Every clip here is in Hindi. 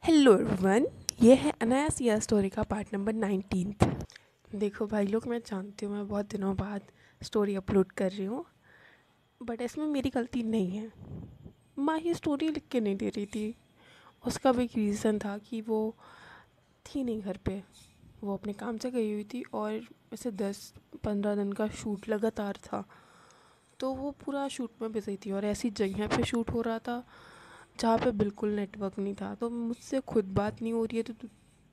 हेलो एवरीवन, ये है अनाया सिया स्टोरी का पार्ट नंबर 19। देखो भाई लोग, मैं जानती हूँ मैं बहुत दिनों बाद स्टोरी अपलोड कर रही हूँ, बट इसमें मेरी गलती नहीं है। माँ ही स्टोरी लिख के नहीं दे रही थी। उसका भी एक रीज़न था कि वो थी नहीं घर पे, वो अपने काम से गई हुई थी और ऐसे 10-15 दिन का शूट लगातार था, तो वो पूरा शूट में बिजी थी और ऐसी जगह पे शूट हो रहा था जहाँ पे बिल्कुल नेटवर्क नहीं था। तो मुझसे खुद बात नहीं हो रही है तो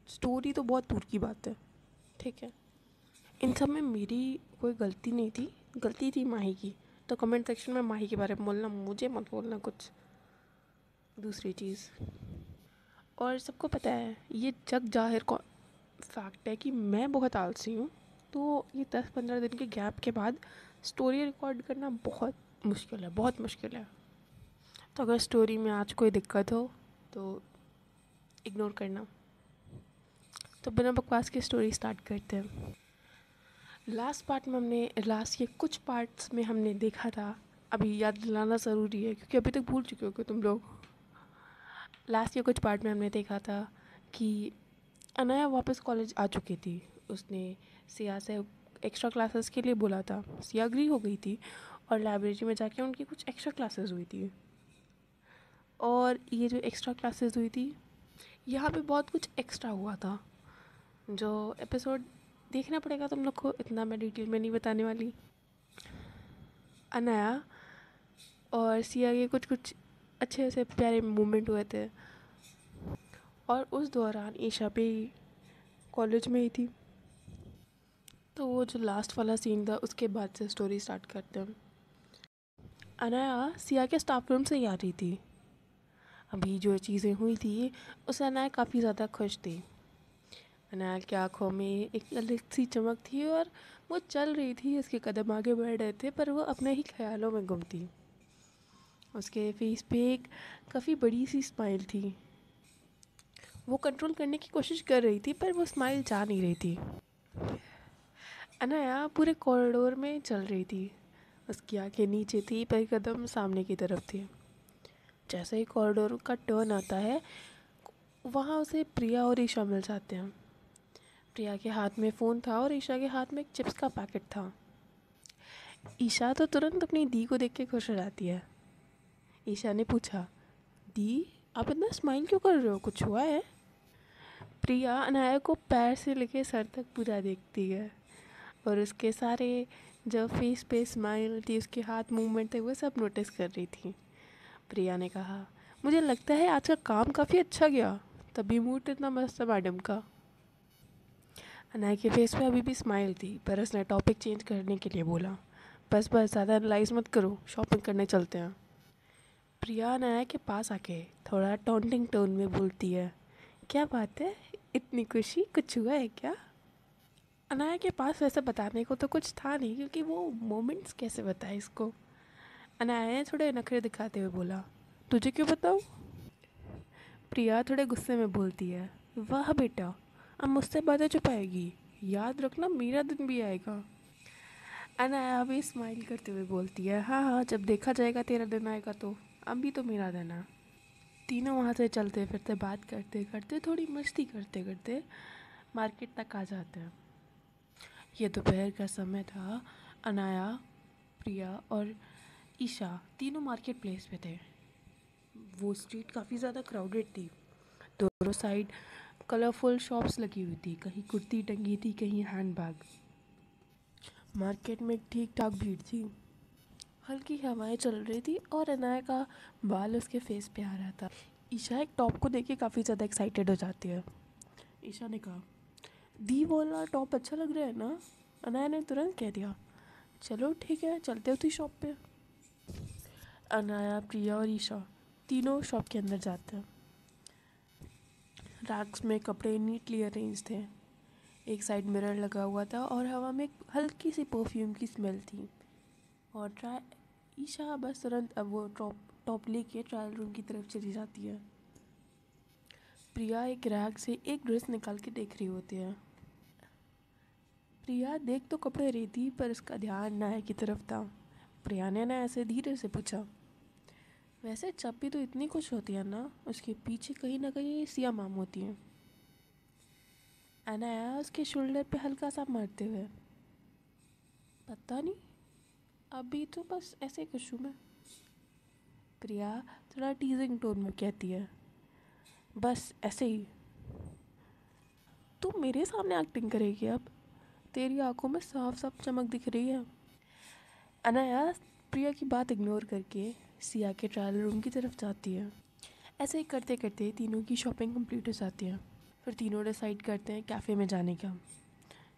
स्टोरी तो बहुत दूर की बात है। ठीक है, इन सब में मेरी कोई गलती नहीं थी, गलती थी माही की। तो कमेंट सेक्शन में माही के बारे में बोलना, मुझे मत बोलना कुछ दूसरी चीज़। और सबको पता है, ये जग जाहिर फैक्ट है कि मैं बहुत आलसी हूँ। तो ये 10-15 दिन के गैप के बाद स्टोरी रिकॉर्ड करना बहुत मुश्किल है, बहुत मुश्किल है। तो अगर स्टोरी में आज कोई दिक्कत हो तो इग्नोर करना। तो बिना बकवास की स्टोरी स्टार्ट करते हैं। लास्ट के कुछ पार्ट्स में हमने देखा था, अभी याद दिलाना ज़रूरी है क्योंकि अभी तक भूल चुके हो तुम लोग। लास्ट के कुछ पार्ट में हमने देखा था कि अनाया वापस कॉलेज आ चुकी थी। उसने सिया से एक्स्ट्रा क्लासेस के लिए बोला था, सिया अग्री हो गई थी और लाइब्रेरी में जाके उनकी कुछ एक्स्ट्रा क्लासेस हुई थी। और ये जो एक्स्ट्रा क्लासेस हुई थी, यहाँ पे बहुत कुछ एक्स्ट्रा हुआ था जो एपिसोड देखना पड़ेगा तुम लोग को, इतना मैं डिटेल में नहीं बताने वाली। अनाया और सिया के कुछ कुछ अच्छे से प्यारे मोमेंट हुए थे और उस दौरान ईशा भी कॉलेज में ही थी। तो वो जो लास्ट वाला सीन था उसके बाद से स्टोरी स्टार्ट करते हैं। अनाया सिया के स्टाफ रूम से ही आ रही थी। अभी जो चीज़ें हुई थी उससे अनाया काफ़ी ज़्यादा खुश थी। अनाया की आँखों में एक अलग सी चमक थी और वो चल रही थी, उसके कदम आगे बढ़ रहे थे पर वो अपने ही ख्यालों में गुम थी। उसके फेस पे एक काफ़ी बड़ी सी स्माइल थी। वो कंट्रोल करने की कोशिश कर रही थी पर वो स्माइल जा नहीं रही थी। अनाया पूरे कॉरिडोर में चल रही थी। उसकी आंखें नीचे थी पर कदम सामने की तरफ थे। जैसे ही कॉरिडोर का टर्न आता है, वहाँ उसे प्रिया और ईशा मिल जाते हैं। प्रिया के हाथ में फ़ोन था और ईशा के हाथ में एक चिप्स का पैकेट था। ईशा तो तुरंत अपनी दी को देख के खुश हो जाती है। ईशा ने पूछा, दी आप इतना स्माइल क्यों कर रहे हो, कुछ हुआ है? प्रिया अनाया को पैर से लेके सर तक पूरा देखती है और उसके सारे जो फेस पे स्माइल थी, उसके हाथ मूवमेंट थे, वो सब नोटिस कर रही थी। प्रिया ने कहा, मुझे लगता है आज का काम काफ़ी अच्छा गया, तभी मूड इतना मस्त है मैडम का। अनाया के फेस पे अभी भी स्माइल थी पर उसने टॉपिक चेंज करने के लिए बोला, बस बस ज़्यादा एनालाइज मत करो, शॉपिंग करने चलते हैं। प्रिया अनाया के पास आके थोड़ा टॉन्टिंग टोन में बोलती है, क्या बात है, इतनी खुशी, कुछ हुआ है क्या? अनाया के पास वैसे बताने को तो कुछ था नहीं क्योंकि वो मोमेंट्स कैसे बताए इसको। अनाया ने थोड़े नखरे दिखाते हुए बोला, तुझे क्यों बताऊँ? प्रिया थोड़े गुस्से में बोलती है, वाह बेटा, अब मुझसे बातें छुपाएगी, याद रखना मेरा दिन भी आएगा। अनाया भी स्माइल करते हुए बोलती है, हाँ हाँ, जब देखा जाएगा तेरा दिन आएगा तो, अभी तो मेरा दिन है। तीनों वहाँ से चलते फिरते बात करते करते थोड़ी मस्ती करते करते मार्केट तक आ जाते हैं। ये दोपहर का समय था। अनाया, प्रिया और ईशा तीनों मार्केट प्लेस पे थे। वो स्ट्रीट काफ़ी ज़्यादा क्राउडेड थी। दोनों साइड कलरफुल शॉप्स लगी हुई थी, कहीं कुर्ती टंगी थी, कहीं हैंडबैग। मार्केट में ठीक ठाक भीड़ थी। हल्की हवाएं चल रही थी और अनाया का बाल उसके फेस पे आ रहा था। ईशा एक टॉप को देख के काफ़ी ज़्यादा एक्साइटेड हो जाती है। ईशा ने कहा, दी वाला टॉप अच्छा लग रहा है ना? अनाया ने तुरंत कह दिया, चलो ठीक है, चलते उसी शॉप पे। अनाया, प्रिया और ईशा तीनों शॉप के अंदर जाते हैं। रैक्स में कपड़े नीटली अरेंज थे। एक साइड मिरर लगा हुआ था और हवा में एक हल्की सी परफ्यूम की स्मेल थी। और ईशा बस तुरंत अब वो टॉप टॉप लेके ट्रायल रूम की तरफ चली जाती है। प्रिया एक रैक से एक ड्रेस निकाल के देख रही होती है। प्रिया देख तो कपड़े रही थी पर उसका ध्यान नाया की तरफ था। प्रिया ने ना ऐसे धीरे से पूछा, वैसे जब भी तो इतनी खुश होती है ना, उसके पीछे कहीं ना कहीं सिया माम होती है। अनाया उसके शोल्डर पे हल्का सा मारते हुए, पता नहीं, अभी तो बस ऐसे खुश हूँ मैं। प्रिया थोड़ा टीजिंग टोन में कहती है, बस ऐसे ही। तू मेरे सामने एक्टिंग करेगी अब? तेरी आंखों में साफ साफ चमक दिख रही है। अनाया प्रिया की बात इग्नोर करके सिया के ट्रायल रूम की तरफ जाती है। ऐसे ही करते करते तीनों की शॉपिंग कंप्लीट हो जाती है। फिर तीनों डिसाइड करते हैं कैफ़े में जाने का।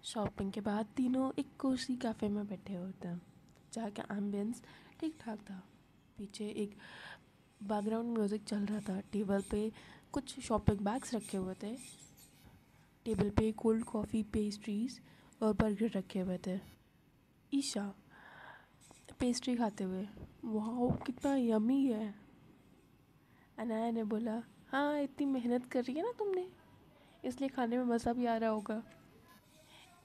शॉपिंग के बाद तीनों एक कोसी कैफ़े में बैठे होते हैं, जहाँ का एम्बियंस ठीक ठाक था। पीछे एक बैकग्राउंड म्यूज़िक चल रहा था। टेबल पे कुछ शॉपिंग बैग्स रखे हुए थे। टेबल पे कोल्ड कॉफ़ी, पेस्ट्रीज और बर्गर रखे हुए थे। ईशा पेस्ट्री खाते हुए, वाह कितना यमी है। अनाया ने बोला, हाँ इतनी मेहनत कर रही है ना तुमने, इसलिए खाने में मज़ा भी आ रहा होगा।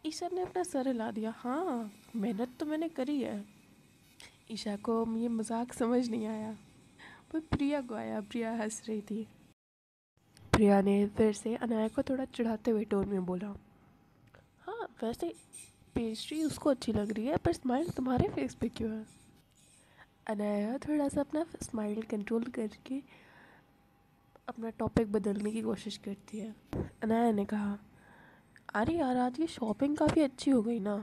ईशा ने अपना सर हिला दिया, हाँ मेहनत तो मैंने करी है। ईशा को ये मजाक समझ नहीं आया, पर प्रिया को आया। प्रिया हंस रही थी। प्रिया ने फिर से अनाया को थोड़ा चिढ़ाते हुए टोन में बोला, हाँ वैसे पेस्ट्री उसको अच्छी लग रही है, पर स्माइल तुम्हारे फेस पे क्यों है? अनाया थोड़ा सा अपना स्माइल कंट्रोल करके अपना टॉपिक बदलने की कोशिश करती है। अनाया ने कहा, अरे यार आज की शॉपिंग काफ़ी अच्छी हो गई ना,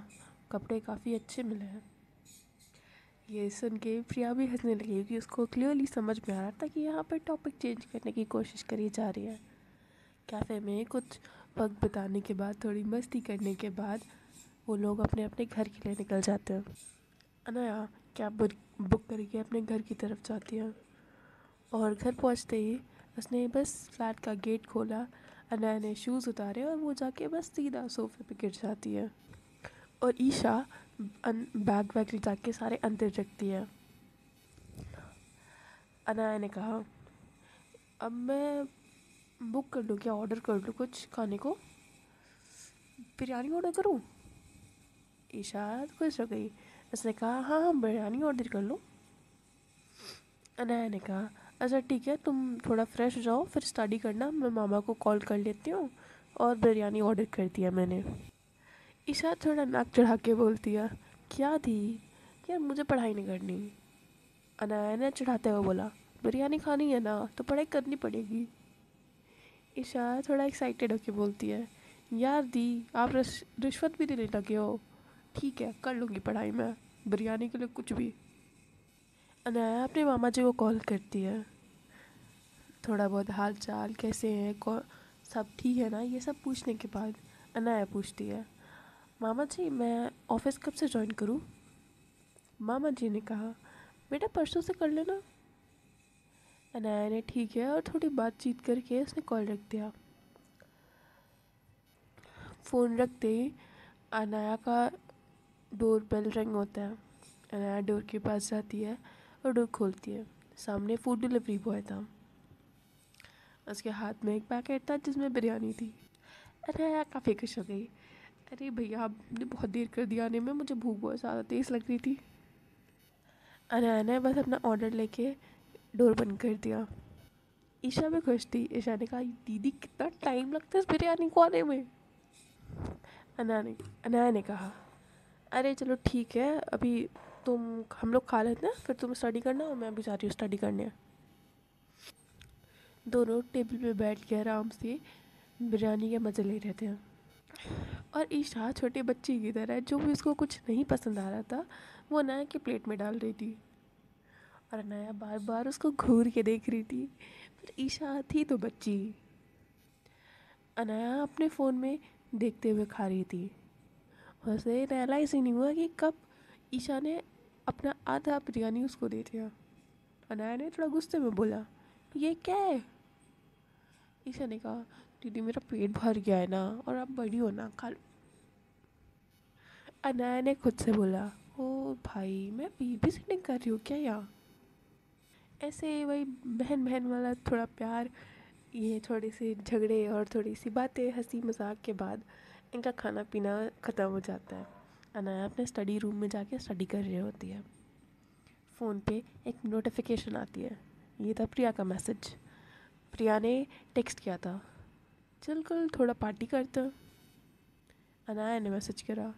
कपड़े काफ़ी अच्छे मिले हैं। ये सुन के प्रिया भी हंसने लगी, क्योंकि उसको क्लियरली समझ में आ रहा था कि यहाँ पर टॉपिक चेंज करने की कोशिश करी जा रही है। कैफ़े में कुछ वक्त बिताने के बाद, थोड़ी मस्ती करने के बाद वो लोग अपने अपने घर के लिए निकल जाते हैं। अनाया कैब बुक करके अपने घर की तरफ जाती है, और घर पहुँचते ही उसने बस फ्लैट का गेट खोला, अनाया ने शूज़ उतारे और वो जाके बस सीधा सोफे पे गिर जाती है। और ईशा बैग वैग जाके सारे अंदर रखती है। अनाया ने कहा, अब मैं बुक कर लूँ क्या, ऑर्डर कर लूँ कुछ खाने को, बिरयानी ऑर्डर करूँ? ईशा खुश हो गई, उसने कहा, हाँ हाँ बिरयानी ऑर्डर कर लो। अनाया ने कहा, अच्छा ठीक है, तुम थोड़ा फ्रेश हो जाओ, फिर स्टडी करना, मैं मामा को कॉल कर लेती हूँ। और बिरयानी ऑर्डर कर दिया मैंने। ईशा थोड़ा नाक चढ़ा के बोलती है, क्या थी यार, मुझे पढ़ाई नहीं करनी। अनाया ने चढ़ाते हुए बोला, बिरयानी खानी है ना तो पढ़ाई करनी पड़ेगी। ईशा थोड़ा एक्साइटेड होके बोलती है, यार दी आप रिश्वत भी देने लगे हो, ठीक है कर लूँगी पढ़ाई मैं, बिरयानी के लिए कुछ भी। अनाया अपने मामा जी को कॉल करती है, थोड़ा बहुत हाल चाल कैसे हैं, सब ठीक है ना, ये सब पूछने के बाद अनाया पूछती है, मामा जी मैं ऑफिस कब से ज्वाइन करूँ? मामा जी ने कहा, बेटा परसों से कर लेना। अनाया ने ठीक है और थोड़ी बातचीत करके उसने कॉल रख दिया। फ़ोन रखते ही अनाया का डोर बेल रिंग होता है। अनाया डोर के पास जाती है और डोर खोलती है। सामने फूड डिलीवरी बॉय था। उसके हाथ में एक पैकेट था जिसमें बिरयानी थी। अनाया काफ़ी खुश हो गई, अरे भैया आपने बहुत देर कर दिया आने में, मुझे भूख बहुत ज़्यादा तेज़ लग रही थी। अनाया ने बस अपना ऑर्डर लेके डोर बंद कर दिया। ईशा भी खुश थी। ईशा ने कहा, दीदी कितना टाइम लगता है इस बिरयानी को आने में? अनाया ने कहा, अरे चलो ठीक है, अभी हम लोग खा लेते हैं, फिर तुम स्टडी करना और मैं भी जा रही हूँ स्टडी करने। दोनों टेबल पे बैठ के आराम से बिरयानी के मज़े ले रहे थे। और ईशा छोटे बच्चे की तरह जो भी उसको कुछ नहीं पसंद आ रहा था वो अनाया के प्लेट में डाल रही थी, और अनाया बार बार उसको घूर के देख रही थी। पर ईशा थी तो बच्ची। अनाया अपने फ़ोन में देखते हुए खा रही थी। उसे रियलाइज़ ही नहीं हुआ कि कब ईशा ने अपना आधा बिरयानी उसको दे दिया। अनाया ने थोड़ा गुस्से में बोला, ये क्या है? ईशा ने कहा, दीदी मेरा पेट भर गया है ना, और आप बड़ी हो ना, खा लो। अनाया ने खुद से बोला, ओ भाई मैं बेबी सिटिंग कर रही हूँ क्या यहाँ? ऐसे वही बहन बहन वाला थोड़ा प्यार, ये थोड़े से झगड़े और थोड़ी सी बातें हंसी मजाक के बाद इनका खाना पीना ख़त्म हो जाता है। अनाया अपने स्टडी रूम में जाके स्टडी कर रही होती है। फ़ोन पे एक नोटिफिकेशन आती है, ये था प्रिया का मैसेज। प्रिया ने टेक्स्ट किया था, चल कल थोड़ा पार्टी करते हैं। अनाया ने मैसेज करा,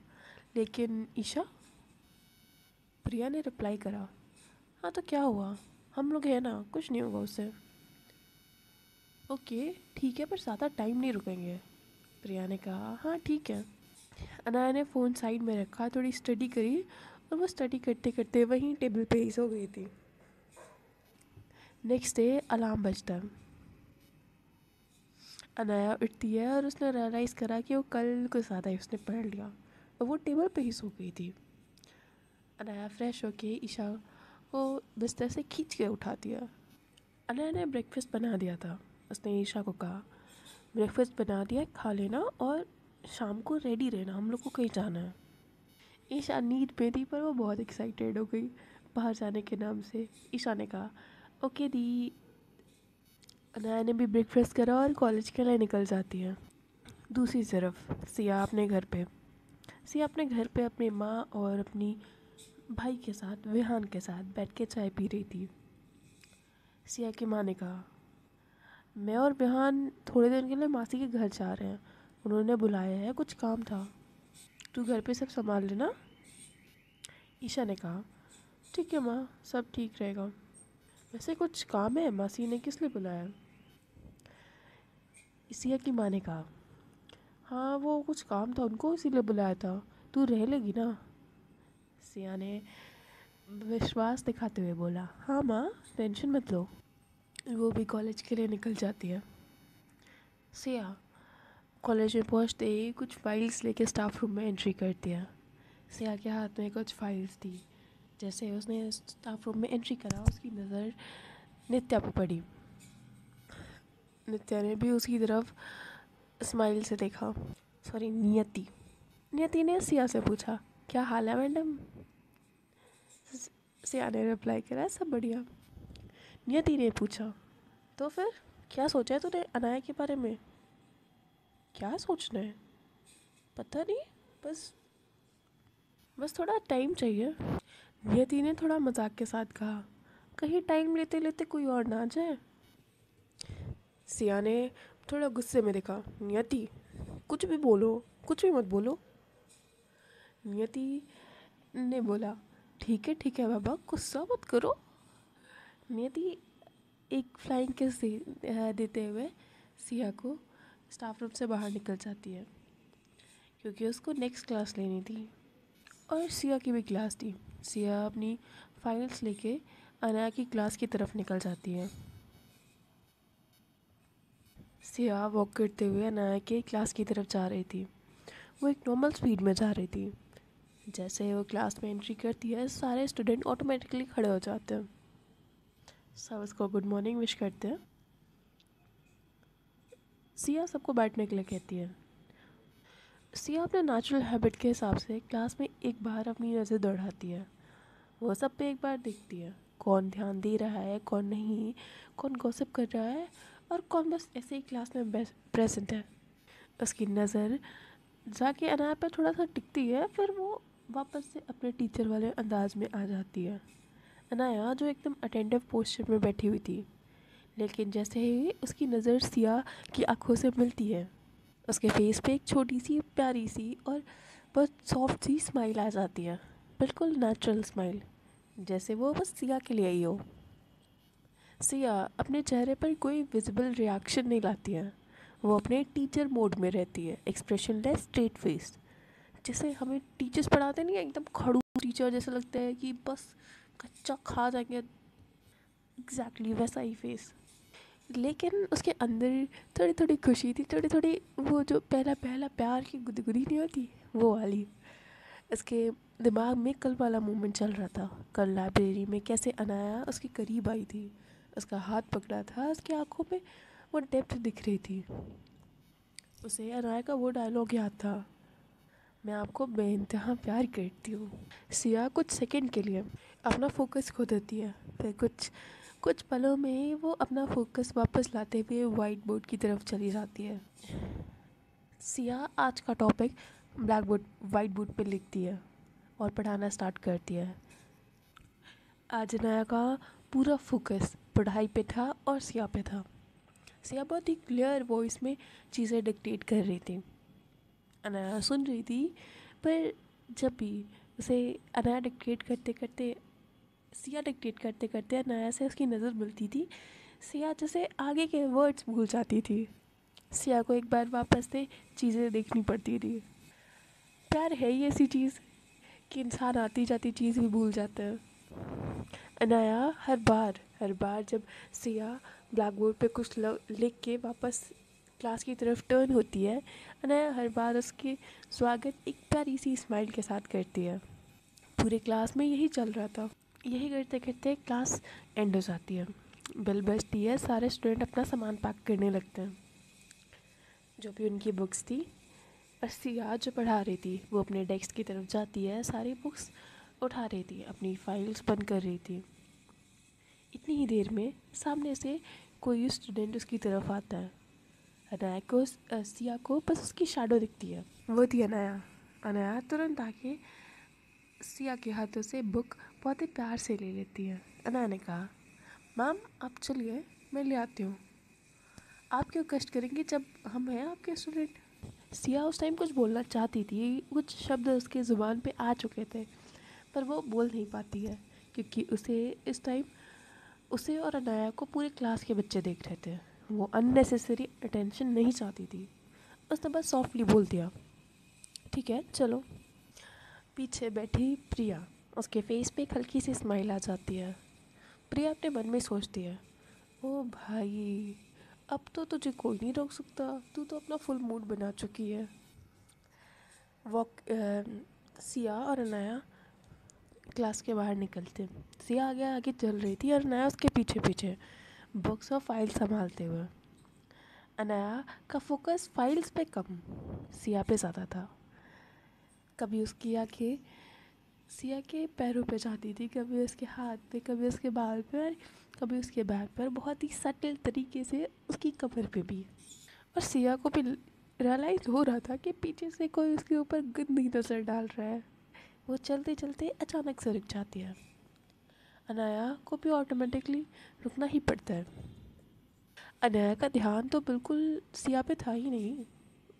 लेकिन ईशा। प्रिया ने रिप्लाई करा, हाँ तो क्या हुआ, हम लोग हैं ना, कुछ नहीं होगा उससे। ओके ठीक है, पर ज़्यादा टाइम नहीं रुकेंगे। प्रिया ने कहा, हाँ ठीक है। अनाया ने फ़ोन साइड में रखा, थोड़ी स्टडी करी और वो स्टडी करते करते वहीं टेबल पे ही सो गई थी। नेक्स्ट डे अलार्म बजता है। अनाया उठती है और उसने रियलाइज़ करा कि वो कल कुछ ज़्यादा ही उसने पढ़ लिया और वो टेबल पे ही सो गई थी। अनाया फ्रेश होके ईशा को बिस्तर से खींच के उठाती है। अनाया ने ब्रेकफास्ट बना दिया था। उसने ईशा को कहा, ब्रेकफास्ट बना दिया, खा लेना और शाम को रेडी रहना, हम लोग को कहीं जाना है। ईशा नींद में थी पर वो बहुत एक्साइटेड हो गई बाहर जाने के नाम से। ईशा ने कहा, ओके दी। अनाया ने भी ब्रेकफास्ट करा और कॉलेज के लिए निकल जाती है। दूसरी तरफ सिया अपने घर पे अपनी माँ और अपनी भाई के साथ, विहान के साथ बैठ के चाय पी रही थी। सिया की माँ ने कहा, मैं और विहान थोड़े दिन के लिए मासी के घर जा रहे हैं, उन्होंने बुलाया है, कुछ काम था, तू घर पे सब संभाल लेना। ईशा ने कहा, ठीक है माँ, सब ठीक रहेगा। वैसे कुछ काम है, मासी ने किस लिए बुलाया? सिया की माँ ने कहा, हाँ वो कुछ काम था उनको, इसीलिए बुलाया था, तू रह लेगी ना? सिया ने विश्वास दिखाते हुए बोला, हाँ माँ टेंशन मत लो। वो भी कॉलेज के लिए निकल जाती है। सिया कॉलेज में पहुंचते ही कुछ फाइल्स लेके स्टाफ रूम में एंट्री करती है। सिया के हाथ में कुछ फाइल्स थी। जैसे उसने स्टाफ रूम में एंट्री करा, उसकी नज़र नित्या पे पड़ी। नित्या ने भी उसकी तरफ स्माइल से देखा। सॉरी, नियति। नियति ने सिया से पूछा, क्या हाल है मैडम? सिया ने रिप्लाई करा, सब बढ़िया। नियति ने पूछा, तो फिर क्या सोचा है तूने अनाया के बारे में? क्या सोचना है? पता नहीं, बस बस थोड़ा टाइम चाहिए। नियति ने थोड़ा मजाक के साथ कहा, कहीं टाइम लेते लेते कोई और ना आ जाए। सिया ने थोड़ा गुस्से में देखा, नियति कुछ भी बोलो, कुछ भी मत बोलो। नियति ने बोला, ठीक है बाबा, गुस्सा मत करो। नियति एक फ्लाइंग किस देते हुए सिया को स्टाफ रूम से बाहर निकल जाती है, क्योंकि उसको नेक्स्ट क्लास लेनी थी और सिया की भी क्लास थी। सिया अपनी फाइल्स लेके अनाया की क्लास की तरफ निकल जाती है। सिया वॉक करते हुए अनाया के क्लास की तरफ जा रही थी। वो एक नॉर्मल स्पीड में जा रही थी। जैसे वो क्लास में एंट्री करती है, सारे स्टूडेंट ऑटोमेटिकली खड़े हो जाते हैं, सब उसको गुड मॉर्निंग विश करते हैं। सिया सबको बैठने के लिए कहती है। सिया अपने नेचुरल हैबिट के हिसाब से क्लास में एक बार अपनी नज़र दौड़ाती है। वो सब पे एक बार देखती है, कौन ध्यान दे रहा है, कौन नहीं, कौन गॉसिप कर रहा है और कौन बस ऐसे ही क्लास में प्रेजेंट है। उसकी नज़र जाके अनाया पर थोड़ा सा टिकती है, फिर वो वापस से अपने टीचर वाले अंदाज में आ जाती है। अनाया जो एकदम अटेंटिव पोस्चर में बैठी हुई थी, लेकिन जैसे ही उसकी नज़र सिया की आंखों से मिलती है, उसके फेस पे एक छोटी सी प्यारी सी और बहुत सॉफ्ट सी स्माइल आ जाती है, बिल्कुल नेचुरल स्माइल, जैसे वो बस सिया के लिए ही हो। सिया अपने चेहरे पर कोई विजिबल रिएक्शन नहीं लाती है। वो अपने टीचर मोड में रहती है, एक्सप्रेशन लेस, स्ट्रेट फेस। जैसे हमें टीचर्स पढ़ाते नहीं है, एकदम खड़ूस टीचर जैसा लगता है कि बस कच्चा खा जाएंगे, एग्जैक्टली वैसा ही फेस। लेकिन उसके अंदर थोड़ी थोड़ी खुशी थी, थोड़ी थोड़ी वो जो पहला पहला प्यार की गुदगुदी नहीं होती, वो वाली। उसके दिमाग में कल वाला मोमेंट चल रहा था, कल लाइब्रेरी में कैसे अनाया उसके करीब आई थी, उसका हाथ पकड़ा था, उसकी आंखों में वो डेप्थ दिख रही थी। उसे अनाया का वो डायलॉग याद था, मैं आपको बेइंतहा प्यार करती हूँ। सिया कुछ सेकंड के लिए अपना फोकस खो देती है, फिर कुछ कुछ पलों में ही वो अपना फोकस वापस लाते हुए वाइट बोर्ड की तरफ चली जाती है। सिया आज का topic black board white board पे लिखती है और पढ़ाना स्टार्ट करती है। आज अनाया का पूरा फोकस पढ़ाई पे था और सिया पे था। सिया बहुत ही क्लियर वॉइस में चीज़ें डिक्टेट कर रही थी, अनाया सुन रही थी। पर जब भी उसे अनाया डिक्टेट करते करते सिया डिक्टेट करते करते अनाया से उसकी नज़र मिलती थी, सिया जैसे आगे के वर्ड्स भूल जाती थी। सिया को एक बार वापस से चीज़ें देखनी पड़ती थी। प्यार है ही ऐसी चीज़ कि इंसान आती जाती चीज़ भी भूल जाता है। अनाया हर बार जब सिया ब्लैक बोर्ड पे कुछ लिख के वापस क्लास की तरफ टर्न होती है, अनाया हर बार उसके स्वागत एक प्यारी सी स्माइल के साथ करती है। पूरे क्लास में यही चल रहा था। यही करते करते क्लास एंड हो जाती है, बेल बजती है, सारे स्टूडेंट अपना सामान पैक करने लगते हैं, जो भी उनकी बुक्स थी। और सिया जो पढ़ा रही थी वो अपने डेस्क की तरफ जाती है, सारी बुक्स उठा रही थी, अपनी फाइल्स बंद कर रही थी। इतनी ही देर में सामने से कोई स्टूडेंट उसकी तरफ आता है। अनाया को सिया को बस उसकी शैडो दिखती है, वो थी अनाया। अनाया तुरंत आके सिया के हाथों से बुक बहुत ही प्यार से ले लेती है। अनाया ने कहा, मैम आप चलिए, मैं ले आती हूँ, आप क्यों कष्ट करेंगे जब हम हैं आपके स्टूडेंट। सिया उस टाइम कुछ बोलना चाहती थी, कुछ शब्द उसके ज़ुबान पे आ चुके थे, पर वो बोल नहीं पाती है क्योंकि उसे इस टाइम उसे और अनाया को पूरे क्लास के बच्चे देख रहे थे। वो अननेसेसरी अटेंशन नहीं चाहती थी। उसने बस सॉफ्टली बोल दिया, ठीक है चलो। पीछे बैठी प्रिया, उसके फेस पे एक हल्की सी स्माइल आ जाती है। प्रिया अपने मन में सोचती है, ओ भाई अब तो तुझे कोई नहीं रोक सकता, तू तो अपना फुल मूड बना चुकी है। वॉक सिया और अनाया क्लास के बाहर निकलते। सिया आगे आगे चल रही थी और अनाया उसके पीछे पीछे बुक्स और फाइल संभालते हुए। अनाया का फोकस फाइल्स पे कम, सिया पे ज़्यादा था। कभी उसकी आंखें सिया के पैरों पे जाती थी, कभी उसके हाथ पे, कभी उसके बाल पे और कभी उसके बैक पर, बहुत ही सटल तरीके से उसकी कमर पे भी। और सिया को भी रियलाइज़ हो रहा था कि पीछे से कोई उसके ऊपर गंदी नज़र डाल रहा है। वो चलते चलते अचानक से रुक जाती है। अनाया को भी ऑटोमेटिकली रुकना ही पड़ता है। अनाया का ध्यान तो बिल्कुल सिया पे था ही नहीं,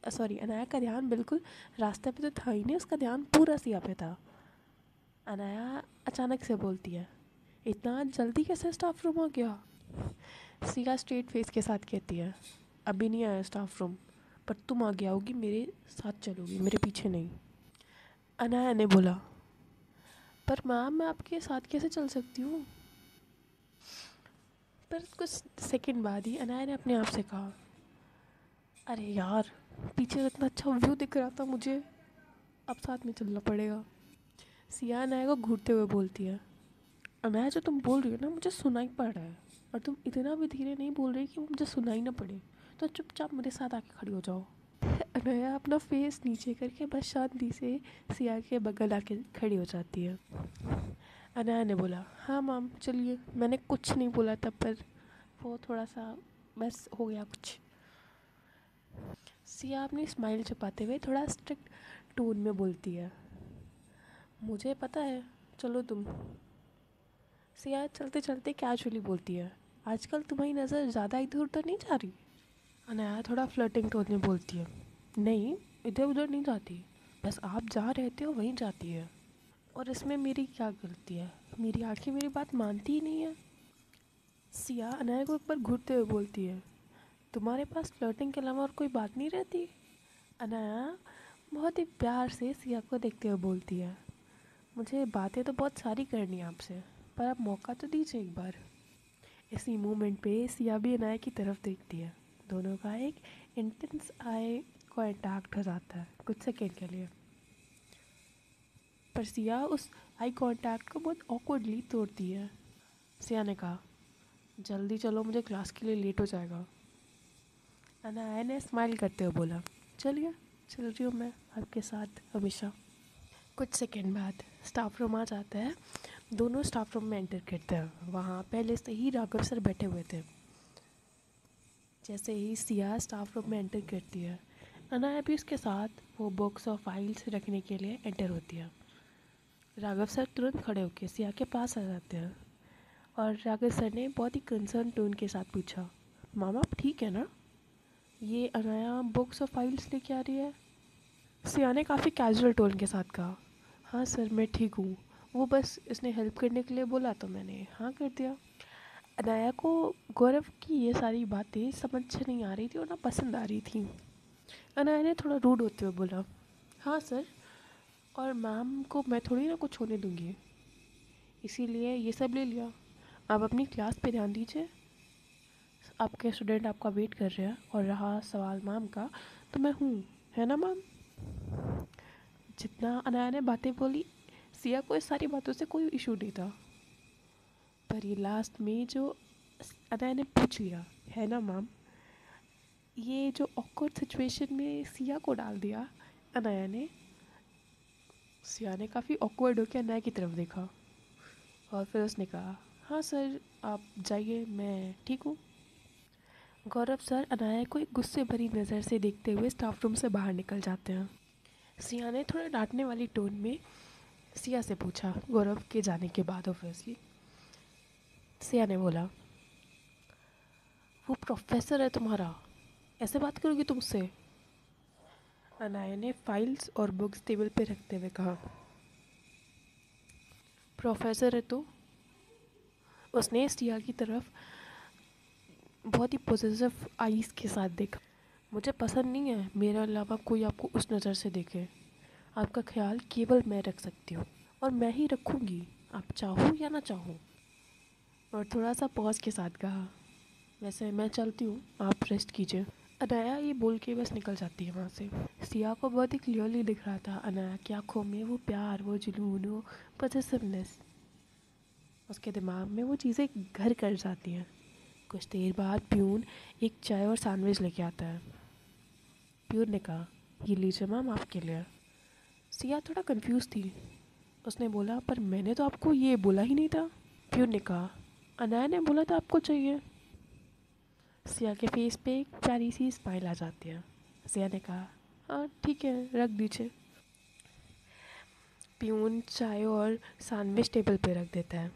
सॉरी अनाया का ध्यान बिल्कुल रास्ते पे तो था ही नहीं, उसका ध्यान पूरा सिया पे था। अनाया अचानक से बोलती है, इतना जल्दी कैसे स्टाफ रूम आ गया। सिया स्ट्रेट फेस के साथ कहती है, अभी नहीं आया स्टाफ रूम, पर तुम आ गया होगी, मेरे साथ चलोगी, मेरे पीछे नहीं। अनाया ने बोला, पर मैम मैं आपके साथ कैसे चल सकती हूँ। पर कुछ सेकंड बाद ही अनाया ने अपने आप से कहा, अरे यार पीछे से इतना अच्छा व्यू दिख रहा था मुझे, अब साथ में चलना पड़ेगा। सिया अनाया को घूरते हुए बोलती है, अनाया जो तुम बोल रही हो ना मुझे सुनाई पड़ रहा है, और तुम इतना भी धीरे नहीं बोल रही कि मुझे सुनाई ना पड़े, तो चुपचाप मेरे साथ आके खड़ी हो जाओ। अनाया अपना फेस नीचे करके बस शांति से सिया के बगल आके खड़ी हो जाती है। अनाया ने बोला, हाँ मैम चलिए, मैंने कुछ नहीं बोला था, पर वो थोड़ा सा बस हो गया कुछ। सिया अपनी स्माइल छुपाते हुए थोड़ा स्ट्रिक्ट टोन में बोलती है, मुझे पता है, चलो तुम। सिया चलते चलते कैजुअली बोलती है, आजकल तुम्हारी नज़र ज़्यादा इधर उधर नहीं जा रही। अनाया थोड़ा फ्लर्टिंग टोन में बोलती है, नहीं इधर उधर नहीं जाती, बस आप जहाँ रहते हो वहीं जाती है, और इसमें मेरी क्या गलती है, मेरी आंखें मेरी बात मानती ही नहीं है। सिया अनाया को एक बार घूरते हुए बोलती है, तुम्हारे पास फ्लर्टिंग के अलावा और कोई बात नहीं रहती। अनाया बहुत ही प्यार से सिया को देखते हुए बोलती है, मुझे बातें तो बहुत सारी करनी है आपसे, पर आप मौका तो दीजिए एक बार। इसी मोमेंट पे सिया भी अनाया की तरफ देखती है, दोनों का एक इंटेंस आई कांटेक्ट हो जाता है कुछ सेकेंड के लिए। पर सिया उस आई कांटेक्ट को बहुत ऑकवर्डली तोड़ती है। सिया ने कहा, जल्दी चलो मुझे क्लास के लिए लेट हो जाएगा। अनाया ने स्माइल करते हुए बोला, चलिए चल रही हूँ मैं आपके साथ हमेशा। कुछ सेकंड बाद स्टाफ रूम आ जाता है, दोनों स्टाफ रूम में एंटर करते हैं। वहाँ पहले से ही राघव सर बैठे हुए थे। जैसे ही सिया स्टाफ रूम में एंटर करती है, अनाया भी उसके साथ वो बुक्स और फाइल्स रखने के लिए एंटर होती है। राघव सर तुरंत खड़े होकर सिया के पास आ जाते हैं और राकेश सर ने बहुत ही कंसर्न टोन के साथ पूछा, मामा आप ठीक है ना? ये अनाया बुक्स और फाइल्स लेके आ रही है। सिया ने काफ़ी कैजुअल टोन के साथ कहा, हाँ सर मैं ठीक हूँ, वो बस इसने हेल्प करने के लिए बोला तो मैंने हाँ कर दिया। अनाया को गौरव की ये सारी बातें समझ नहीं आ रही थी और ना पसंद आ रही थी। अनाया ने थोड़ा रूड होते हुए बोला, हाँ सर, और मैम को मैं थोड़ी ना कुछ होने दूंगी, इसीलिए ये सब ले लिया। आप अपनी क्लास पे ध्यान दीजिए, आपके स्टूडेंट आपका वेट कर रहे हैं। और रहा सवाल मैम का, तो मैं हूँ, है ना मैम? जितना अनाया ने बातें बोली, सिया को इस सारी बातों से कोई इशू नहीं था, पर ये लास्ट में जो अनाया ने पूछ लिया, है ना मैम, ये जो ऑकवर्ड सिचुएशन में सिया को डाल दिया अनाया ने। सिया ने काफ़ी ऑकवर्ड होकर अनाया की तरफ देखा और फिर उसने कहा, हाँ सर आप जाइए, मैं ठीक हूँ। गौरव सर अनाया को एक गुस्से भरी नज़र से देखते हुए स्टाफ रूम से बाहर निकल जाते हैं। सिया ने थोड़ा डांटने वाली टोन में सिया से पूछा, गौरव के जाने के बाद ऑब्वियसली। सिया ने बोला, वो प्रोफेसर है तुम्हारा, ऐसे बात करोगी तुम उससे? अनाया ने फाइल्स और बुक्स टेबल पे रखते हुए कहा, प्रोफेसर है तो? उसने सिया की तरफ बहुत ही पॉजिटिव आईज के साथ देखा, मुझे पसंद नहीं है मेरे अलावा कोई आपको उस नज़र से देखे। आपका ख्याल केवल मैं रख सकती हूँ और मैं ही रखूँगी, आप चाहो या ना चाहो। और थोड़ा सा पॉज के साथ कहा, वैसे मैं चलती हूँ, आप रेस्ट कीजिए। अनाया ये बोल के बस निकल जाती है वहाँ से। सिया को बहुत ही क्लियरली दिख रहा था अनाया की आँखों में वो प्यार, वो जुनून, वो पॉजिटिवनेस। उसके दिमाग में वो चीज़ें घर कर जाती हैं। कुछ देर बाद प्यून एक चाय और सैंडविच लेके आता है। प्यून ने कहा, ये लीजिए मैम आपके लिए। सिया थोड़ा कंफ्यूज थी, उसने बोला, पर मैंने तो आपको ये बोला ही नहीं था। प्यून ने कहा, अनाया ने बोला था आपको चाहिए। सिया के फेस पे एक प्यारी सी स्माइल आ जाती है। सिया ने कहा, हाँ ठीक है रख दीजिए। प्यून चाय और सैंडविच टेबल पे रख देता है।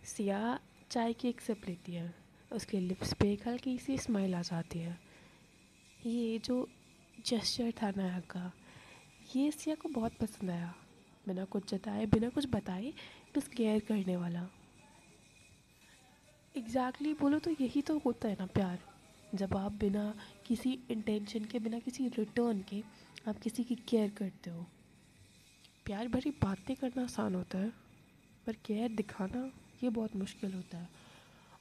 सिया चाय की एक सिप लेती है, उसके लिप्स पे एक हल्की सी स्माइल आ जाती है। ये जो जेस्चर था नया का, ये सिया को बहुत पसंद आया। बिना कुछ जताए, बिना कुछ बताए, बस केयर करने वाला। एग्जैक्टली बोलो तो यही तो होता है ना प्यार, जब आप बिना किसी इंटेंशन के, बिना किसी रिटर्न के आप किसी की केयर करते हो। प्यार भरी बातें करना आसान होता है, पर केयर दिखाना ये बहुत मुश्किल होता है।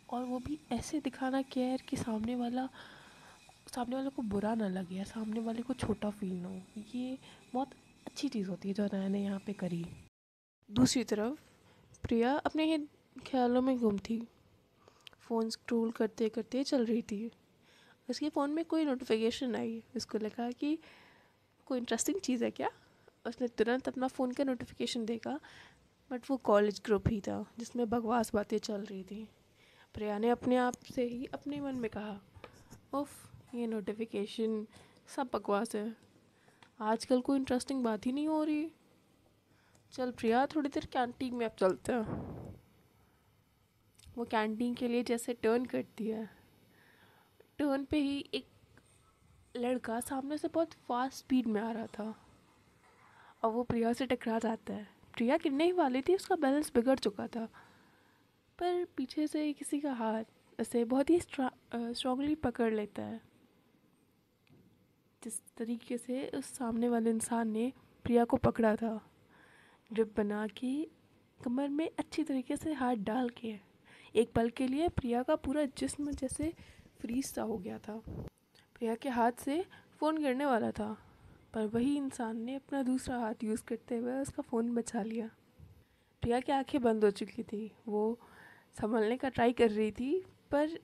और वो भी ऐसे दिखाना केयर कि सामने वाले को बुरा ना लगे या सामने वाले को छोटा फील ना हो। ये बहुत अच्छी चीज़ होती है जो अनाया ने यहाँ पे करी। दूसरी तरफ प्रिया अपने ही ख्यालों में गुम थी। फ़ोन स्क्रॉल करते करते चल रही थी। उसके फ़ोन में कोई नोटिफिकेशन आई, उसको लगा कि कोई इंटरेस्टिंग चीज़ है क्या। उसने तुरंत अपना फ़ोन का नोटिफिकेशन देखा, बट वो कॉलेज ग्रुप ही था जिसमें बकवास बातें चल रही थी। प्रिया ने अपने आप से ही अपने मन में कहा, उफ ये नोटिफिकेशन सब बकवास है, आजकल कोई इंटरेस्टिंग बात ही नहीं हो रही। चल प्रिया थोड़ी देर कैंटीन में अब चलते हैं। वो कैंटीन के लिए जैसे टर्न करती है, टर्न पे ही एक लड़का सामने से बहुत फास्ट स्पीड में आ रहा था और वो प्रिया से टकरा जाता है। प्रिया गिरने ही वाली थी, उसका बैलेंस बिगड़ चुका था, पर पीछे से किसी का हाथ ऐसे बहुत ही स्ट्रांगली पकड़ लेता है। जिस तरीके से उस सामने वाले इंसान ने प्रिया को पकड़ा था, ग्रिप बना के कमर में अच्छी तरीके से हाथ डाल के, एक पल के लिए प्रिया का पूरा जिस्म जैसे फ्रीज सा हो गया था। प्रिया के हाथ से फ़ोन गिरने वाला था, पर वही इंसान ने अपना दूसरा हाथ यूज़ करते हुए उसका फ़ोन बचा लिया। प्रिया की आंखें बंद हो चुकी थी, वो संभलने का ट्राई कर रही थी, पर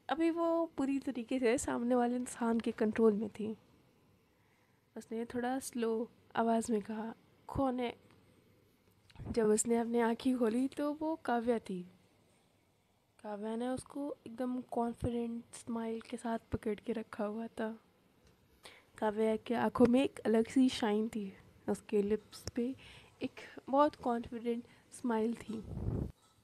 अभी वो पूरी तरीके से सामने वाले इंसान के कंट्रोल में थी। उसने थोड़ा स्लो आवाज़ में कहा, कौन है? जब उसने अपनी आँखें खोली तो वो काव्या थी। काव्या ने उसको एकदम कॉन्फिडेंट स्माइल के साथ पकड़ के रखा हुआ था। काव्या के आंखों में एक अलग सी शाइन थी, उसके लिप्स पे एक बहुत कॉन्फिडेंट स्माइल थी।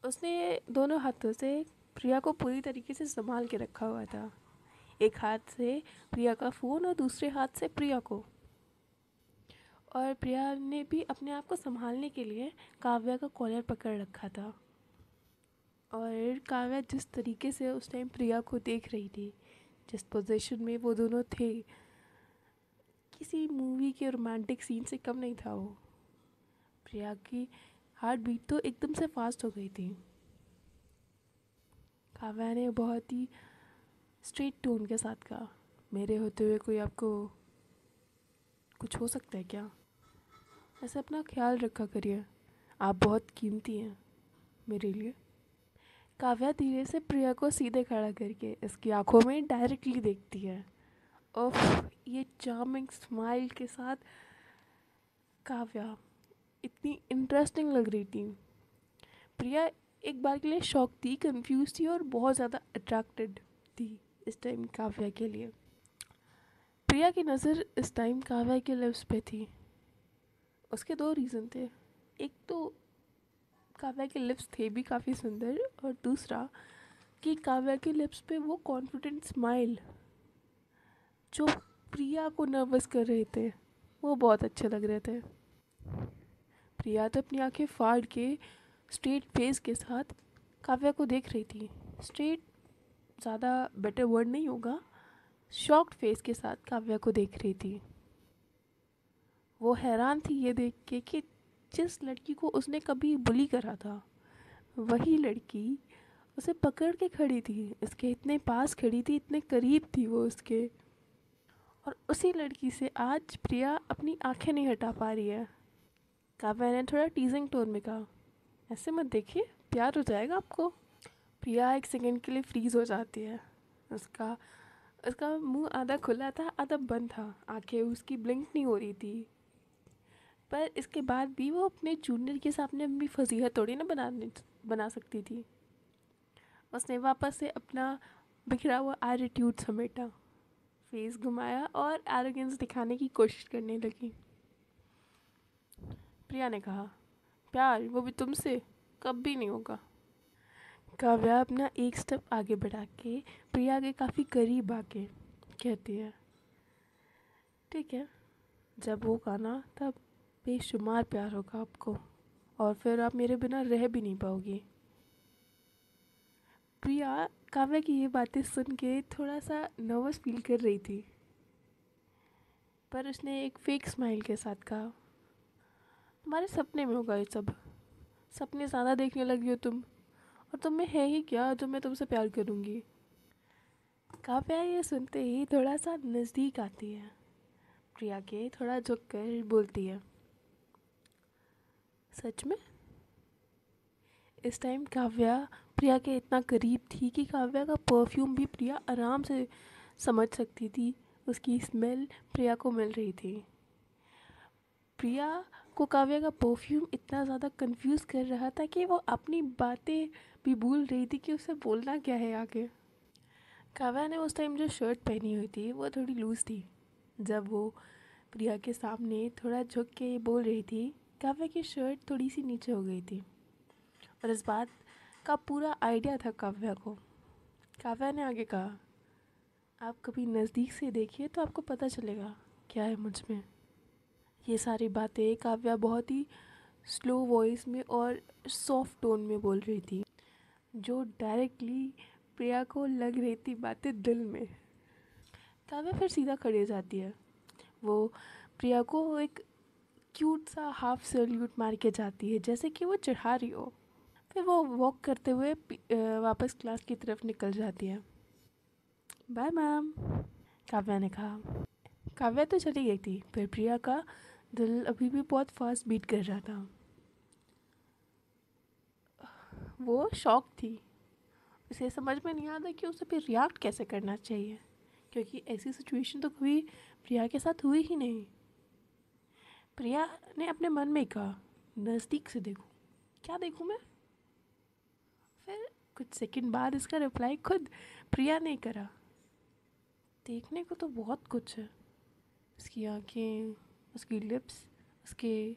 उसने दोनों हाथों से प्रिया को पूरी तरीके से संभाल के रखा हुआ था। एक हाथ से प्रिया का फ़ोन और दूसरे हाथ से प्रिया को। और प्रिया ने भी अपने आप को संभालने के लिए काव्या का कॉलर पकड़ रखा था। और काव्या जिस तरीके से उस टाइम प्रिया को देख रही थी, जिस पोजीशन में वो दोनों थे, किसी मूवी के रोमांटिक सीन से कम नहीं था वो। प्रिया की हार्ट बीट तो एकदम से फास्ट हो गई थी। काव्या ने बहुत ही स्ट्रेट टोन के साथ कहा, मेरे होते हुए कोई आपको कुछ हो सकता है क्या? ऐसे अपना ख्याल रखा करिए, आप बहुत कीमती हैं मेरे लिए। काव्या धीरे से प्रिया को सीधे खड़ा करके इसकी आंखों में डायरेक्टली देखती है। ओफ, ये चार्मिंग स्माइल के साथ काव्या इतनी इंटरेस्टिंग लग रही थी। प्रिया एक बार के लिए शॉक थी, कंफ्यूज थी और बहुत ज़्यादा अट्रैक्टेड थी इस टाइम काव्या के लिए। प्रिया की नज़र इस टाइम काव्या के लिप्स पे थी। उसके दो रीज़न थे। एक तो काव्या के लिप्स थे भी काफ़ी सुंदर, और दूसरा कि काव्या के लिप्स पे वो कॉन्फिडेंट स्माइल जो प्रिया को नर्वस कर रहे थे, वो बहुत अच्छे लग रहे थे। प्रिया तो अपनी आंखें फाड़ के स्ट्रेट फेस के साथ काव्या को देख रही थी। स्ट्रेट ज़्यादा बेटर वर्ड नहीं होगा, शॉक्ड फेस के साथ काव्या को देख रही थी। वो हैरान थी ये देख के कि जिस लड़की को उसने कभी बुली करा था, वही लड़की उसे पकड़ के खड़ी थी, इसके इतने पास खड़ी थी, इतने करीब थी वो उसके। और उसी लड़की से आज प्रिया अपनी आंखें नहीं हटा पा रही है। काव्या ने थोड़ा टीजिंग टोन में कहा, ऐसे मत देखिए, प्यार हो जाएगा आपको। प्रिया एक सेकंड के लिए फ्रीज हो जाती है। उसका उसका मुंह आधा खुला था, आधा बंद था, आंखें उसकी ब्लिंक नहीं हो रही थी। पर इसके बाद भी वो अपने जूनियर के सामने अपनी फजीहत थोड़ी ना बना सकती थी। उसने वापस से अपना बिखरा हुआ एटीट्यूड समेटा, फेस घुमाया और एरोगेंस दिखाने की कोशिश करने लगी। प्रिया ने कहा, प्यार वो भी तुमसे कभी नहीं होगा। काव्या अपना एक स्टेप आगे बढ़ा के प्रिया के काफ़ी करीब आके कहती है, ठीक है, जब होगा ना तब बेशुमार प्यार होगा आपको, और फिर आप मेरे बिना रह भी नहीं पाओगी। प्रिया काव्या की ये बातें सुन के थोड़ा सा नर्वस फील कर रही थी, पर उसने एक फेक स्माइल के साथ कहा, तुम्हारे सपने में होगा ये सब, सपने ज़्यादा देखने लगी हो तुम, और तुम में है ही क्या जो मैं तुमसे प्यार करूँगी। काव्या ये सुनते ही थोड़ा सा नज़दीक आती है, प्रिया के थोड़ा झुक कर बोलती है, सच में? इस टाइम काव्या प्रिया के इतना करीब थी कि काव्या का परफ्यूम भी प्रिया आराम से समझ सकती थी, उसकी स्मेल प्रिया को मिल रही थी। प्रिया को काव्या का परफ्यूम इतना ज़्यादा कंफ्यूज कर रहा था कि वो अपनी बातें भी भूल रही थी कि उसे बोलना क्या है आगे। काव्या ने उस टाइम जो शर्ट पहनी हुई थी वो थोड़ी लूज़ थी। जब वो प्रिया के सामने थोड़ा झुक के बोल रही थी, काव्या की शर्ट थोड़ी सी नीचे हो गई थी, और इस बात का पूरा आइडिया था काव्या को। काव्या ने आगे कहा, आप कभी नज़दीक से देखिए तो आपको पता चलेगा क्या है मुझ में। ये सारी बातें काव्या बहुत ही स्लो वॉइस में और सॉफ्ट टोन में बोल रही थी, जो डायरेक्टली प्रिया को लग रही थी बातें दिल में। काव्या फिर सीधा खड़ी हो जाती है। वो प्रिया को एक क्यूट सा हाफ सैल्यूट मार के जाती है, जैसे कि वो चढ़ा रही हो। फिर वो वॉक करते हुए वापस क्लास की तरफ निकल जाती है। बाय मैम, काव्या ने कहा। काव्या तो चली गई थी, पर प्रिया का दिल अभी भी बहुत फास्ट बीट कर रहा था। वो शॉक थी, उसे समझ में नहीं आता कि उसे फिर रिएक्ट कैसे करना चाहिए, क्योंकि ऐसी सिचुएशन तो कभी प्रिया के साथ हुई ही नहीं। प्रिया ने अपने मन में कहा, नज़दीक से देखूं, क्या देखूं मैं? फिर कुछ सेकंड बाद इसका रिप्लाई खुद प्रिया ने करा, देखने को तो बहुत कुछ है, उसकी आंखें, उसकी लिप्स, उसके,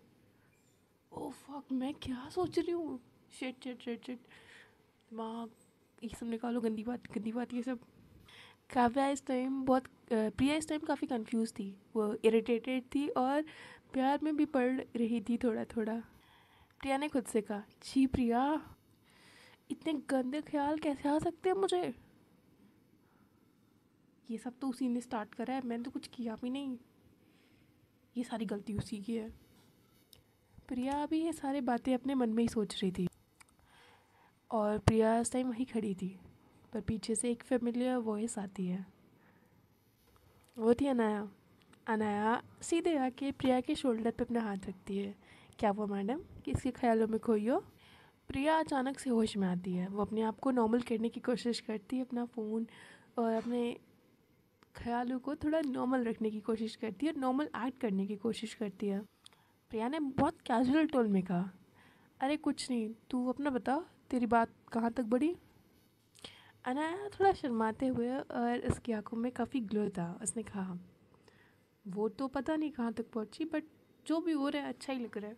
ओ फक, मैं क्या सोच रही हूँ, शिट शिट शिट शिट, दिमाग, ये सब निकालो, गंदी बात ये सब। काव्या इस टाइम बहुत प्रिया इस टाइम काफ़ी कंफ्यूज थी, वो इरिटेटेड थी और प्यार में भी पड़ रही थी थोड़ा थोड़ा। प्रिया ने खुद से कहा, छी प्रिया, इतने गंदे ख्याल कैसे आ सकते हैं मुझे, ये सब तो उसी ने स्टार्ट करा है, मैंने तो कुछ किया भी नहीं, ये सारी गलती उसी की है। प्रिया अभी ये सारी बातें अपने मन में ही सोच रही थी और प्रिया इस टाइम वहीं खड़ी थी, पर पीछे से एक फेमिलियर वॉइस आती है। वो थी अनाया। अनाया सीधे आके प्रिया के शोल्डर पे अपना हाथ रखती है। क्या वो मैडम किसके ख्यालों में खोई हो? प्रिया अचानक से होश में आती है, वो अपने आप को नॉर्मल करने की कोशिश करती है, अपना फ़ोन और अपने ख्यालों को थोड़ा नॉर्मल रखने की कोशिश करती है, नॉर्मल एक्ट करने की कोशिश करती है। प्रिया ने बहुत कैजुअल टोन में कहा, अरे कुछ नहीं, तू अपना बता, तेरी बात कहाँ तक बढ़ी? अनाया थोड़ा शर्माते हुए और उसकी आंखों में काफ़ी ग्लो था, उसने कहा, वो तो पता नहीं कहाँ तक पहुँची, बट जो भी हो रहा है अच्छा ही लग रहा है।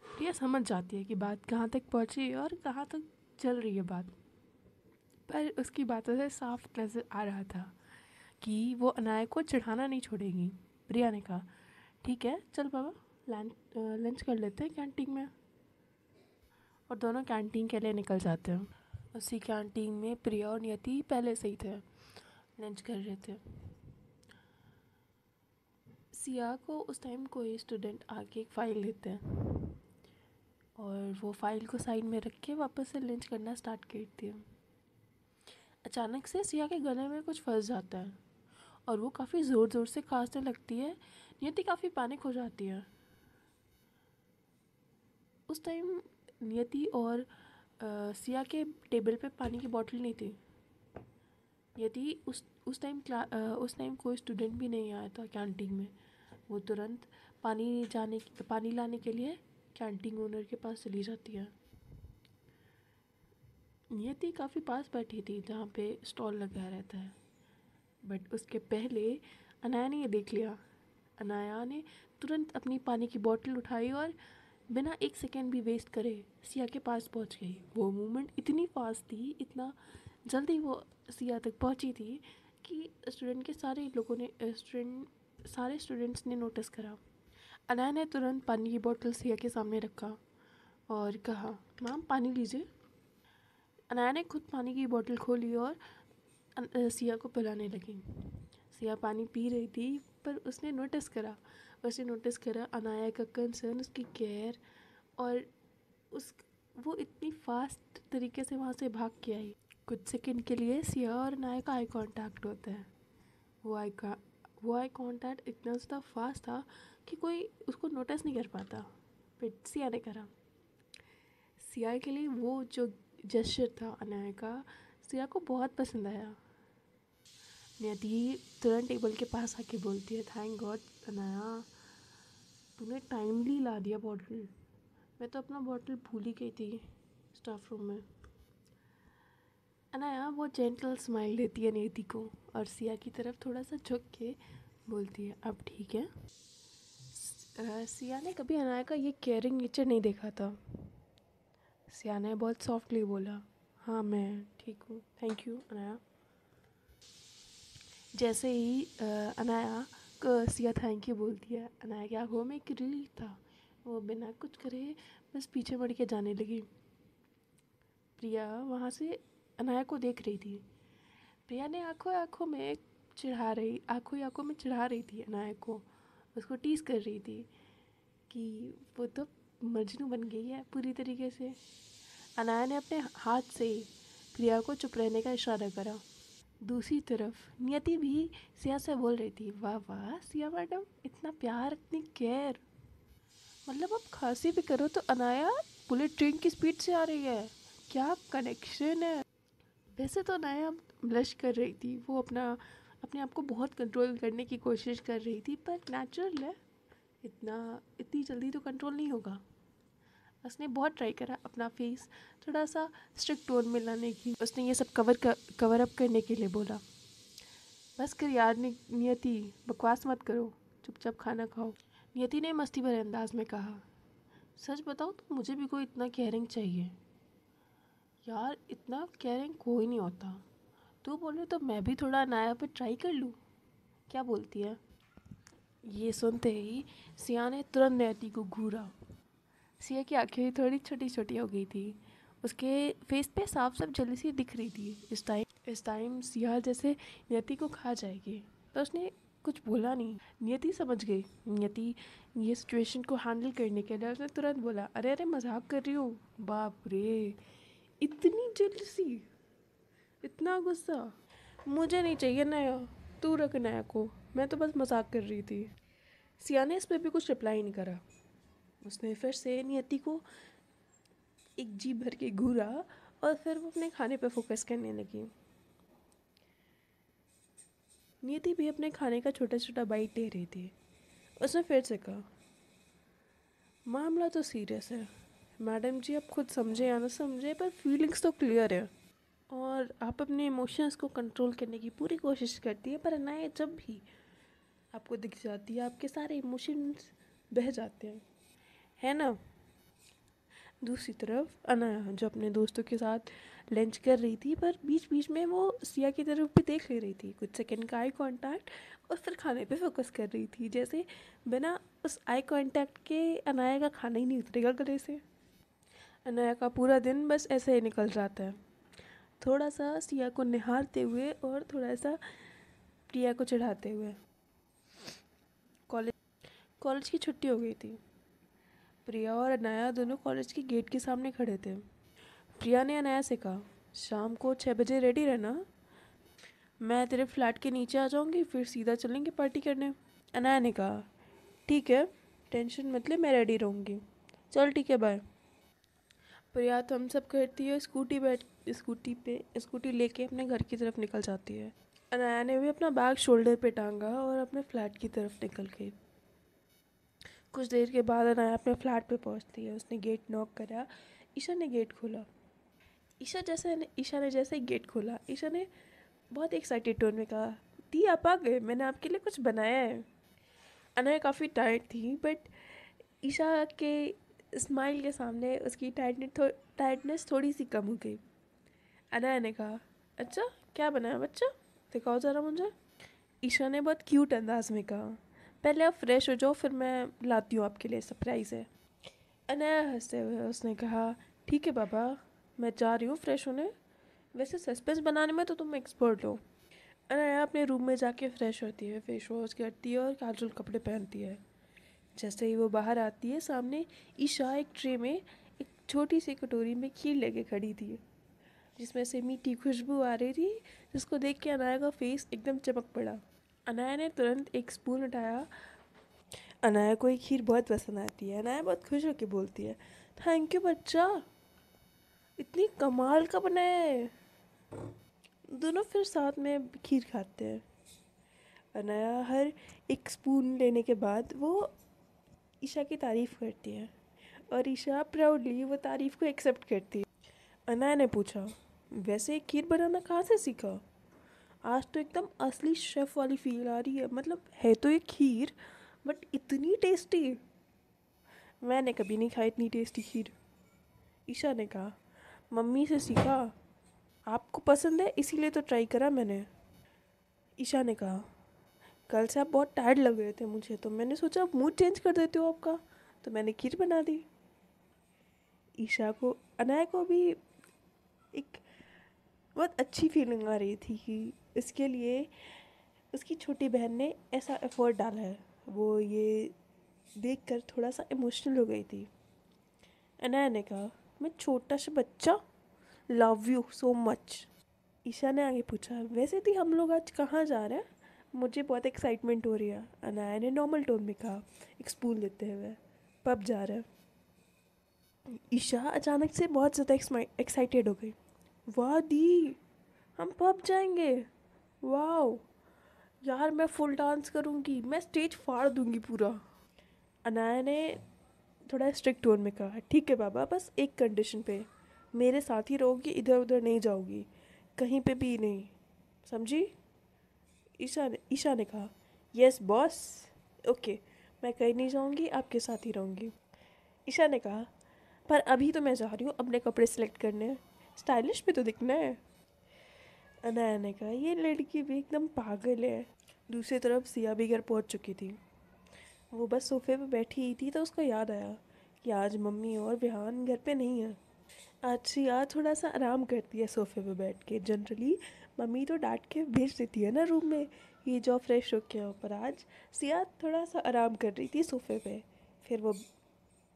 प्रिया समझ जाती है कि बात कहाँ तक पहुँची और कहाँ तक चल रही है बात, पर उसकी बातों से साफ नज़र आ रहा था कि वो अनाया को चढ़ाना नहीं छोड़ेगी। प्रिया ने कहा, ठीक है चल बाबा, लंच कर लेते हैं कैंटीन में। और दोनों कैंटीन के लिए निकल जाते हैं। उसी कैंटीन में प्रिया और नियति पहले से ही थे, लंच कर रहे थे। सिया को उस टाइम कोई स्टूडेंट आके एक फ़ाइल देते हैं और वो फाइल को साइड में रख के वापस से लंच करना स्टार्ट करती है। अचानक से सिया के गले में कुछ फंस जाता है और वो काफ़ी ज़ोर ज़ोर से खांसने लगती है। नियति काफ़ी पैनिक हो जाती है। उस टाइम नियति और सिया के टेबल पे पानी की बोतल नहीं थी। नियति उस टाइम कोई स्टूडेंट भी नहीं आया था कैंटीन में। वो तुरंत पानी लाने के लिए कैंटीन ओनर के पास चली जाती है। नियति काफ़ी पास बैठी थी जहाँ पे स्टॉल लगा रहता है, बट उसके पहले अनाया ने ये देख लिया। अनाया ने तुरंत अपनी पानी की बोतल उठाई और बिना एक सेकेंड भी वेस्ट करे सिया के पास पहुंच गई। वो मूवमेंट इतनी फास्ट थी, इतना जल्दी वो सिया तक पहुंची थी कि सारे स्टूडेंट्स ने नोटिस करा। अनाया ने तुरंत पानी की बोतल सिया के सामने रखा और कहा, मैम पानी लीजिए। अनाया ने खुद पानी की बोतल खोली और सिया को पिलाने लगी। सिया पानी पी रही थी, पर उसने नोटिस करा अनाया का कंसर्न, उसकी केयर, और उस वो इतनी फास्ट तरीके से वहाँ से भाग के आई। कुछ सेकंड के लिए सिया और अनाया का आई कांटेक्ट होता है। वो आई कांटेक्ट इतना ज़्यादा फास्ट था कि कोई उसको नोटिस नहीं कर पाता, बट सिया ने करा। सिया के लिए वो जो जेस्चर था अनाया का, सिया को बहुत पसंद आया। नियति तुरंत टेबल के पास आके बोलती है, थैंक गॉड अनाया, तूने टाइमली ला दिया बॉटल, मैं तो अपना बॉटल भूल ही गई थी स्टाफ रूम में। अनाया वो जेंटल स्माइल देती है नियति को और सिया की तरफ थोड़ा सा झुक के बोलती है, अब ठीक है। सिया ने कभी अनाया का ये केयरिंग नेचर नहीं देखा था। सिया ने बहुत सॉफ्टली बोला, हाँ मैं ठीक हूँ, थैंक यू अनाया। जैसे ही अनाया को सिया थैंक यू बोलती है, अनाया की आंखों में एक रिलीफ था, वो बिना कुछ करे बस पीछे मुड़ के जाने लगी। प्रिया वहाँ से अनाया को देख रही थी। प्रिया ने आंखों में चिढ़ा रही थी अनाया को, उसको टीज़ कर रही थी कि वो तो मजनू बन गई है पूरी तरीके से। अनाया ने अपने हाथ से प्रिया को चुप रहने का इशारा करा। दूसरी तरफ नियति भी सिया से बोल रही थी, वाह वाह सिया मैडम, इतना प्यार, इतनी केयर, मतलब अब खांसी भी करो तो अनाया बुलेट ट्रेन की स्पीड से आ रही है, क्या कनेक्शन है। वैसे तो अनाया ब्लश कर रही थी, वो अपने आप को बहुत कंट्रोल करने की कोशिश कर रही थी, पर नेचुरल है, इतनी जल्दी तो कंट्रोल नहीं होगा। उसने बहुत ट्राई करा अपना फेस थोड़ा सा स्ट्रिक्ट टोन में लाने की। उसने ये सब कवर अप करने के लिए बोला, बस कर यार नियति, बकवास मत करो, चुपचाप खाना खाओ। नियति ने मस्ती भरे अंदाज में कहा, सच बताओ तो मुझे भी कोई इतना केयरिंग चाहिए यार, इतना केयरिंग कोई नहीं होता। तू बोले तो मैं भी थोड़ा नया पे ट्राई कर लूँ, क्या बोलती है? ये सुनते ही सिया ने तुरंत नियति को घूरा। सिया की आंखें थोड़ी छोटी छोटी हो गई थी, उसके फेस पे साफ साफ जलसी दिख रही थी। इस टाइम सिया जैसे नियति को खा जाएगी, पर उसने कुछ बोला नहीं। नियति समझ गई। नियति ये सिचुएशन को हैंडल करने के लिए उसने तुरंत बोला, अरे अरे मजाक कर रही हूँ। बाप रे, इतनी जलसी, इतना गुस्सा। मुझे नहीं चाहिए नया, तू रख नया को, मैं तो बस मजाक कर रही थी। सिया ने इस पर भी कुछ रिप्लाई नहीं करा। उसने फिर से नियति को एक जी भर के घूरा और फिर वो अपने खाने पर फोकस करने लगी। नियति भी अपने खाने का छोटा छोटा बाइट ले रही थी। उसने फिर से कहा, मामला तो सीरियस है मैडम जी, आप खुद समझे या ना समझे पर फीलिंग्स तो क्लियर है और आप अपने इमोशंस को कंट्रोल करने की पूरी कोशिश करती है, पर अनाया जब भी आपको दिख जाती है आपके सारे इमोशंस बह जाते हैं, है ना? दूसरी तरफ अनाया जो अपने दोस्तों के साथ लंच कर रही थी, पर बीच बीच में वो सिया की तरफ भी देख ले रही थी, कुछ सेकंड का आई कांटेक्ट, और फिर खाने पे फोकस कर रही थी, जैसे बिना उस आई कांटेक्ट के अनाया का खाना ही नहीं उतरेगा गले से। अनाया का पूरा दिन बस ऐसे ही निकल जाता है, थोड़ा सा सिया को निहारते हुए और थोड़ा सा प्रिया को चढ़ाते हुए। कॉलेज कॉलेज की छुट्टी हो गई थी। प्रिया और अनाया दोनों कॉलेज के गेट के सामने खड़े थे। प्रिया ने अनाया से कहा, शाम को 6 बजे रेडी रहना, मैं तेरे फ्लैट के नीचे आ जाऊंगी, फिर सीधा चलेंगे पार्टी करने। अनाया ने कहा, ठीक है, टेंशन मत ले, मैं रेडी रहूँगी, चल ठीक है, बाय। प्रिया तो हम सब करती है, स्कूटी लेके अपने घर की तरफ निकल जाती है। अनाया ने भी अपना बैग शोल्डर पे टांगा और अपने फ्लैट की तरफ निकल गई। कुछ देर के बाद अनाया अपने फ्लैट पे पहुंचती है। उसने गेट नॉक करा। ईशा ने गेट खोला। ईशा ने जैसे ही गेट खोला, ईशा ने बहुत एक्साइटेड टोन में कहा, दी आप आ गए, मैंने आपके लिए कुछ बनाया है। अनाया काफ़ी टायर्ड थी, बट ईशा के स्माइल के सामने उसकी टायर्डनेस थोड़ी सी कम हो गई। अनाया ने कहा, अच्छा क्या बनाया बच्चा, दिखाओ ज़रा मुझे। ईशा ने बहुत क्यूट अंदाज में कहा, पहले आप फ्रेश हो जाओ, फिर मैं लाती हूँ आपके लिए, सरप्राइज़ है। अनाया हंसते हुए उसने कहा, ठीक है बाबा, मैं जा रही हूँ फ्रेश होने, वैसे सस्पेंस बनाने में तो तुम एक्सपर्ट हो। अनाया अपने रूम में जाके फ्रेश होती है, फेस वॉश करती है और कैजुअल कपड़े पहनती है। जैसे ही वो बाहर आती है, सामने ईशा एक ट्रे में एक छोटी सी कटोरी में खीर लेके खड़ी थी, जिसमें से मीठी खुशबू आ रही थी, जिसको देख के अनाया का फेस एकदम चमक पड़ा। अनाया ने तुरंत एक स्पून उठाया। अनाया को ये खीर बहुत पसंद आती है। अनाया बहुत खुश होकर बोलती है, थैंक यू बच्चा, इतनी कमाल का बनाया है। दोनों फिर साथ में खीर खाते हैं। अनाया हर एक स्पून लेने के बाद वो ईशा की तारीफ़ करती है और ईशा प्राउडली वो तारीफ़ को एक्सेप्ट करती है। अनाया ने पूछा, वैसे खीर बनाना कहाँ से सीखा? आज तो एकदम असली शेफ़ वाली फील आ रही है, मतलब है तो ये खीर, बट इतनी टेस्टी, मैंने कभी नहीं खाई इतनी टेस्टी खीर। ईशा ने कहा, मम्मी से सीखा, आपको पसंद है इसीलिए तो ट्राई करा मैंने। ईशा ने कहा, कल से आप बहुत टायर्ड लग रहे थे मुझे, तो मैंने सोचा मूड चेंज कर देते हो आपका, तो मैंने खीर बना दी। ईशा को, अनाया को भी एक बहुत अच्छी फीलिंग आ रही थी कि इसके लिए उसकी छोटी बहन ने ऐसा एफर्ट डाला है। वो ये देखकर थोड़ा सा इमोशनल हो गई थी। अनाया ने कहा, मैं छोटा सा बच्चा, love you so much. Isha ने आगे पूछा, वैसे थी हम लोग आज कहाँ जा रहे हैं, मुझे बहुत एक्साइटमेंट हो रही है। अनाया ने नॉर्मल टोन में कहा, एक स्पून लेते हुए, पब जा रहे हैं। ईशा अचानक से बहुत ज़्यादा एक्साइटेड हो गई। वाह दी, हम पब जाएंगे, वाह यार, मैं फुल डांस करूँगी, मैं स्टेज फाड़ दूँगी पूरा। अनाया ने थोड़ा स्ट्रिक्ट टोन में कहा, ठीक है बाबा, बस एक कंडीशन पे, मेरे साथ ही रहोगी, इधर उधर नहीं जाओगी, कहीं पे भी नहीं, समझी? ईशा ने कहा, यस बॉस, ओके, मैं कहीं नहीं जाऊँगी, आपके साथ ही रहूँगी। ईशा ने कहा, पर अभी तो मैं जा रही हूँ अपने कपड़े सिलेक्ट करने, स्टाइलिश भी तो दिखना है। अनाया ने कहा, ये लड़की भी एकदम पागल है। दूसरी तरफ सिया भी घर पहुँच चुकी थी। वो बस सोफे पे बैठी ही थी तो उसको याद आया कि आज मम्मी और विहान घर पे नहीं है। आज सिया थोड़ा सा आराम करती है सोफे पे बैठ के। जनरली मम्मी तो डांट के भेज देती है ना रूम में, ये जो फ्रेश हो के, पर आज सिया थोड़ा सा आराम कर रही थी सोफे पे। फिर वो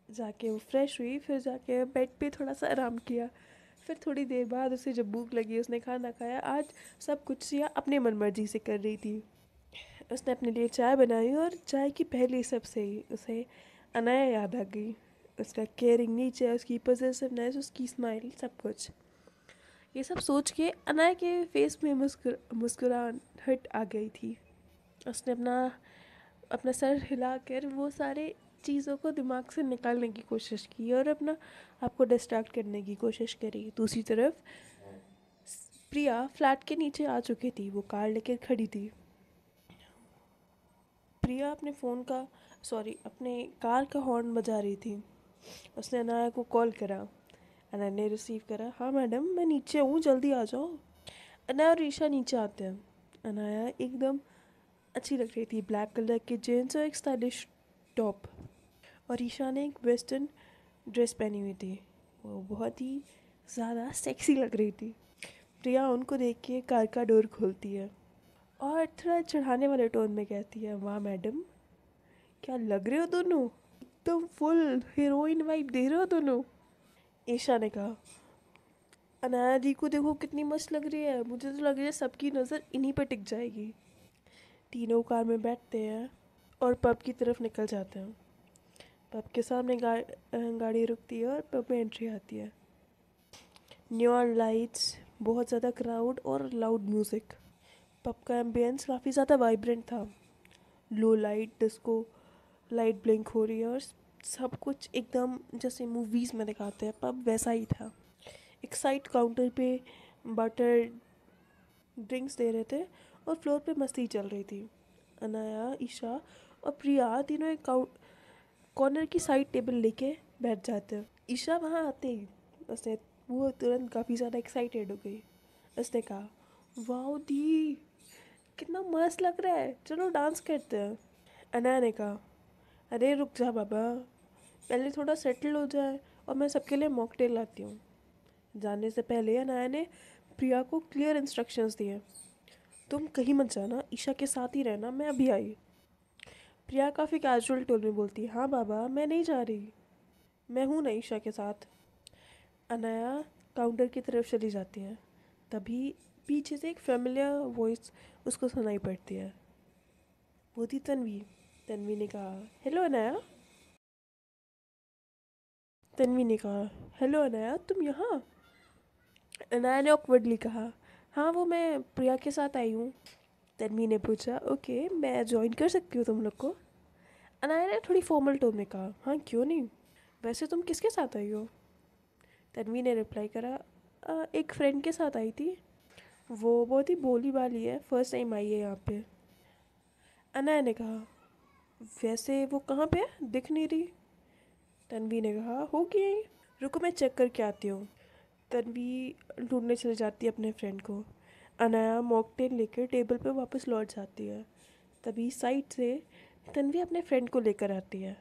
जाके वो फ्रेश हुई, फिर जाके बेड पे थोड़ा सा आराम किया। फिर थोड़ी देर बाद उसे जब भूख लगी उसने खाना खाया। आज सब कुछ सिया अपने मन मर्जी से कर रही थी। उसने अपने लिए चाय बनाई और चाय की पहली सिप से ही उसे अनाया याद आ गई। उसका केयरिंग नेचर, उसकी पॉजिटिवनेस, उसकी स्माइल, सब कुछ। ये सब सोच के अनाया के फेस में मुस्कुराहट आ गई थी। उसने अपना अपना सर हिलाकर वो सारे चीज़ों को दिमाग से निकालने की कोशिश की और अपना आपको डिस्ट्रैक्ट करने की कोशिश करी। दूसरी तरफ प्रिया फ्लैट के नीचे आ चुकी थी। वो कार लेकर खड़ी थी। प्रिया अपने कार का हॉर्न बजा रही थी। उसने अनाया को कॉल करा। अनाया ने रिसीव करा। हाँ मैडम, मैं नीचे हूँ, जल्दी आ जाओ। अनाया और ईशा नीचे आते हैं। अनाया एकदम अच्छी लग रही थी, ब्लैक कलर के जीन्स और एक स्टाइलिश टॉप, और ईशा ने एक वेस्टर्न ड्रेस पहनी हुई थी। वो बहुत ही ज़्यादा सेक्सी लग रही थी। प्रिया उनको देख के कार का डोर खोलती है और थोड़ा चढ़ाने वाले टोन में कहती है, वाह मैडम, क्या लग रहे हो दोनों, एकदम फुल हीरोइन वाइब दे रहे हो दोनों। ईशा ने कहा, अनाया दी को देखो कितनी मस्त लग रही है, मुझे तो लग रही है सबकी नज़र इन्हीं पर टिक जाएगी। तीनों कार में बैठते हैं और पब की तरफ निकल जाते हैं। पब के सामने गाड़ी रुकती है और पब में एंट्री आती है। न्यून लाइट्स, बहुत ज़्यादा क्राउड और लाउड म्यूज़िक। पब का एम्बियंस काफ़ी ज़्यादा वाइब्रेंट था। लो लाइट, डिस्को लाइट ब्लिंक हो रही है और सब कुछ एकदम जैसे मूवीज़ में दिखाते हैं, पब वैसा ही था। एक साइड काउंटर पे बटर ड्रिंक्स दे रहे थे और फ्लोर पे मस्ती चल रही थी। अनाया, ईशा और प्रिया तीनों एक कॉर्नर की साइड टेबल लेके बैठ जाते हैं। ईशा वहाँ आते ही उसने वो तुरंत काफ़ी ज़्यादा एक्साइटेड हो गई। उसने कहा, वाह दी, कितना मस्त लग रहा है, चलो डांस करते हैं। अनाया ने कहा, अरे रुक जा बाबा, पहले थोड़ा सेटल हो जाए और मैं सबके लिए मॉकटेल लाती हूँ। जाने से पहले अनाया ने प्रिया को क्लियर इंस्ट्रक्शंस दिए, तुम कहीं मत जाना, ईशा के साथ ही रहना, मैं अभी आई। प्रिया काफ़ी कैजुअल टोन में बोलती, हाँ बाबा, मैं नहीं जा रही, मैं हूँ ना ईशा के साथ। अनाया काउंटर की तरफ चली जाती है। तभी पीछे से एक फेमिलियर वॉइस उसको सुनाई पड़ती है। वो थी तन्वी। तन्वी ने कहा, हेलो अनाया। तन्वी ने कहा, हेलो अनाया, तुम यहाँ? अनाया ने ऑकवर्डली कहा, हाँ वो मैं प्रिया के साथ आई हूँ। तन्वी ने पूछा, ओके, मैं ज्वाइन कर सकती हूँ तुम लोग को? अनाया ने थोड़ी फॉर्मल टोन में कहा, हाँ क्यों नहीं, वैसे तुम किसके साथ आई हो? तन्वी ने रिप्लाई करा, एक फ्रेंड के साथ आई थी, वो बहुत ही भोली भाली है, फर्स्ट टाइम आई है यहाँ पे। अनाया ने कहा, वैसे वो कहाँ पे है, दिख नहीं रही। तन्वी ने कहा, होगी यहीं, रुको मैं चेक करके आती हूँ। तन्वी ढूंढने चली जाती है अपने फ्रेंड को। अनाया मॉकटेल लेकर टेबल पर वापस लौट जाती है। तभी साइड से तन्वी अपने फ्रेंड को लेकर आती है।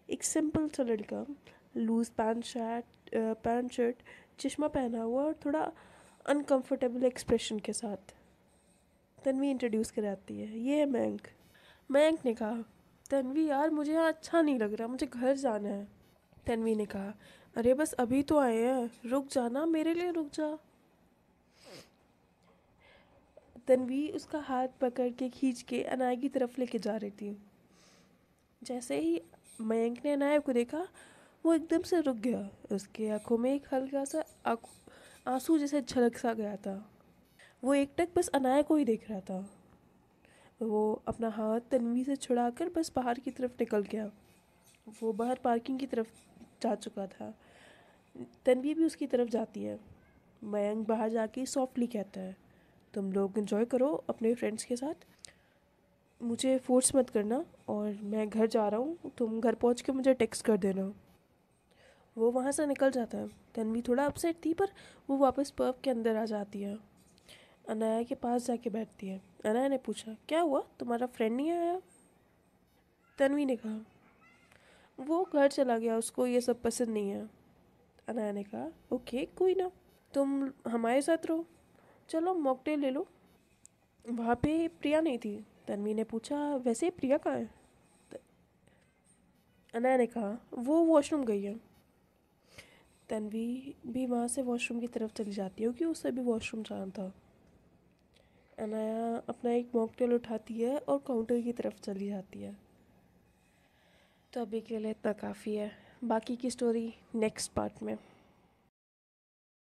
एक सिंपल सा लड़का, लूज पैंट शर्ट, चश्मा पहना हुआ और थोड़ा अनकंफर्टेबल एक्सप्रेशन के साथ। तन्वी इंट्रोड्यूस कराती है, ये है मयंक। मयंक ने कहा, तन्वी यार मुझे यहाँ अच्छा नहीं लग रहा, मुझे घर जाना है। तन्वी ने कहा, अरे बस अभी तो आए हैं, रुक जाना, मेरे लिए रुक जा। तन्वी उसका हाथ पकड़ के खींच के अनाया की तरफ लेके जा रही थी। जैसे ही मयंक ने अनाया को देखा, वो एकदम से रुक गया। उसके आंखों में एक हल्का सा आंसू जैसे छलक सा गया था। वो एकटक बस अनाया को ही देख रहा था। वो अपना हाथ तन्वी से छुड़ाकर बस बाहर की तरफ निकल गया। वो बाहर पार्किंग की तरफ जा चुका था। तन्वी भी उसकी तरफ जाती है। मयंक बाहर जाके सॉफ्टली कहता है, तुम लोग एंजॉय करो अपने फ्रेंड्स के साथ, मुझे फोर्स मत करना, और मैं घर जा रहा हूँ, तुम घर पहुँच के मुझे टेक्स्ट कर देना। वो वहाँ से निकल जाता है। तन्वी थोड़ा अपसेट थी पर वो वापस पब के अंदर आ जाती है। अनाया के पास जाके बैठती है। अनाया ने पूछा, क्या हुआ, तुम्हारा फ्रेंड नहीं आया? तन्वी ने कहा, वो घर चला गया, उसको ये सब पसंद नहीं है। अनाया ने कहा, ओके कोई ना, तुम हमारे साथ रहो, चलो मॉकटेल ले लो। वहाँ पे प्रिया नहीं थी। तन्वी ने पूछा, वैसे प्रिया कहाँ है? अनाया ने कहा, वो वॉशरूम गई है। तन्वी भी वहाँ से वॉशरूम की तरफ चली जाती है क्योंकि उसे भी वॉशरूम जाना था। अनाया अपना एक मॉकटेल उठाती है और काउंटर की तरफ चली जाती है। तो अभी के लिए इतना काफ़ी है, बाकी की स्टोरी नेक्स्ट पार्ट में।